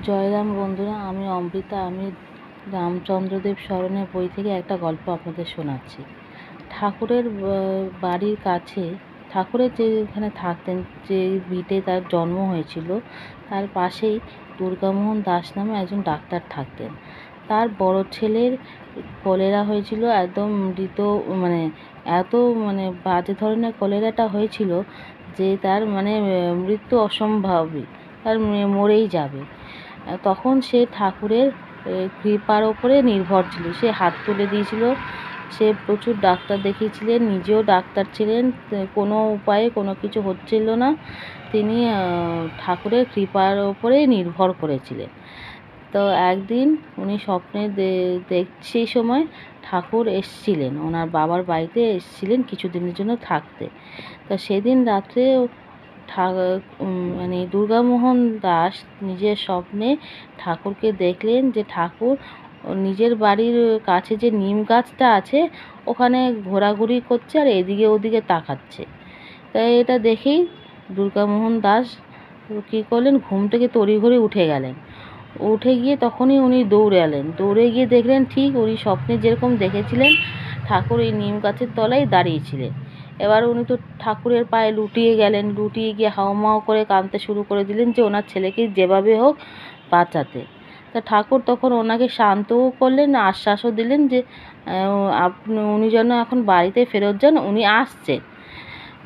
জয়রাম বন্ধুরা, আমি অমৃতা। আমি রামচন্দ্রদেব স্মরণের বই থেকে একটা গল্প আপনাদের শোনাচ্ছি। ঠাকুরের বাড়ির কাছে, ঠাকুরের যেখানে থাকতেন, যে ভিটে তার জন্ম হয়েছিল, তার পাশেই দুর্গামোহন দাস নামে একজন ডাক্তার থাকতেন। তার বড় ছেলের কলেরা হয়েছিল, একদম মৃত, মানে এত বাজে ধরনের কলেরাটা হয়েছিল যে তার মৃত্যু অসম্ভাবী, তার মরেই যাবে। তখন সে ঠাকুরের কৃপার ওপরে নির্ভর ছিল। সে হাত তুলে দিয়েছিল। সে প্রচুর ডাক্তার দেখিয়েছিলেন, নিজেও ডাক্তার ছিলেন, কোনো উপায়ে কোনো কিছু হচ্ছিল না। তিনি ঠাকুরের কৃপার ওপরে নির্ভর করেছিলেন। তো একদিন উনি স্বপ্নে সেই সময় ঠাকুর এসছিলেন, ওনার বাবার বাড়িতে কিছুদিনের জন্য থাকতে। তো সেদিন রাত্রে দুর্গামোহন দাস নিজের স্বপ্নে ঠাকুরকে দেখলেন যে ঠাকুর নিজের বাড়ির কাছে যে নিম গাছটা আছে ওখানে ঘোরাঘুরি করছে আর এদিকে ওদিকে তাকাচ্ছে। তাই এটা দেখেই দুর্গামোহন দাস কী করলেন, ঘুম থেকে তড়িঘড়ি উঠে গেলেন। উঠে গিয়ে তখনই উনি দৌড়ে গিয়ে দেখলেন ঠিক উনি স্বপ্নে যেরকম দেখেছিলেন ঠাকুর এই নিম গাছের তলায় দাঁড়িয়েছিলেন। এবার উনি তো ঠাকুরের পায়ে লুটিয়ে গেলেন, লুটিয়ে গিয়ে হাউমাউ করে কাঁদতে শুরু করে দিলেন যে ওনার ছেলেকে যেভাবে হোক বাঁচাতে। তা ঠাকুর তখন ওনাকে শান্তও করলেন, আশ্বাসও দিলেন যে উনি যেন এখন বাড়িতে ফেরত যান, উনি আসছেন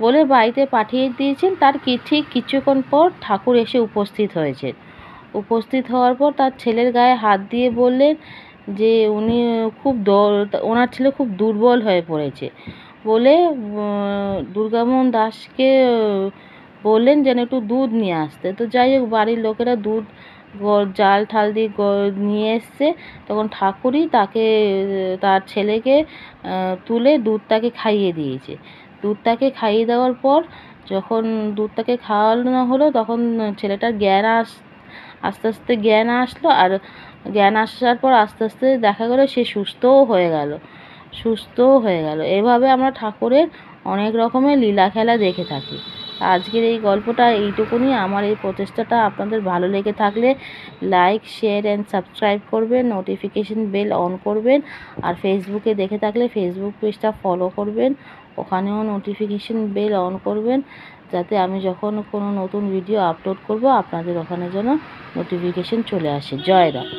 বলে বাড়িতে পাঠিয়ে দিয়েছেন। তার ঠিক কিছুক্ষণ পর ঠাকুর এসে উপস্থিত হয়েছেন। উপস্থিত হওয়ার পর তার ছেলের গায়ে হাত দিয়ে বললেন যে ওনার ছেলে খুব দুর্বল হয়ে পড়েছে বলে দুর্গামোহন দাসকে বললেন যেন একটু দুধ নিয়ে আসতে। তো যাই হোক, বাড়ির লোকেরা দুধ জাল ঠাল দিয়ে নিয়ে এসছে। তখন ঠাকুরই তার ছেলেকে তুলে দুধটাকে খাইয়ে দিয়েছে। দুধটাকে খাইয়ে দেওয়ার পর যখন দুধটাকে খাওয়ানো হলো তখন ছেলেটার আস্তে আস্তে জ্ঞান আসলো। আর জ্ঞান আসার পর আস্তে আস্তে দেখা গেলো সে সুস্থও হয়ে গেল। এভাবে আমরা ঠাকুরের অনেক রকমের লীলা খেলা দেখে থাকি। আজকের এই গল্পটা এইটুকুনি। আমার এই প্রচেষ্টাটা আপনাদের ভালো লেগে থাকলে লাইক, শেয়ার অ্যান্ড সাবস্ক্রাইব করবেন, নোটিফিকেশন বেল অন করবেন। আর ফেসবুকে দেখে থাকলে ফেসবুক পেজটা ফলো করবেন, ওখানেও নোটিফিকেশন বেল অন করবেন, যাতে আমি যখন কোনো নতুন ভিডিও আপলোড করব আপনাদের ওখানে যেন নোটিফিকেশন চলে আসে। জয় রাম।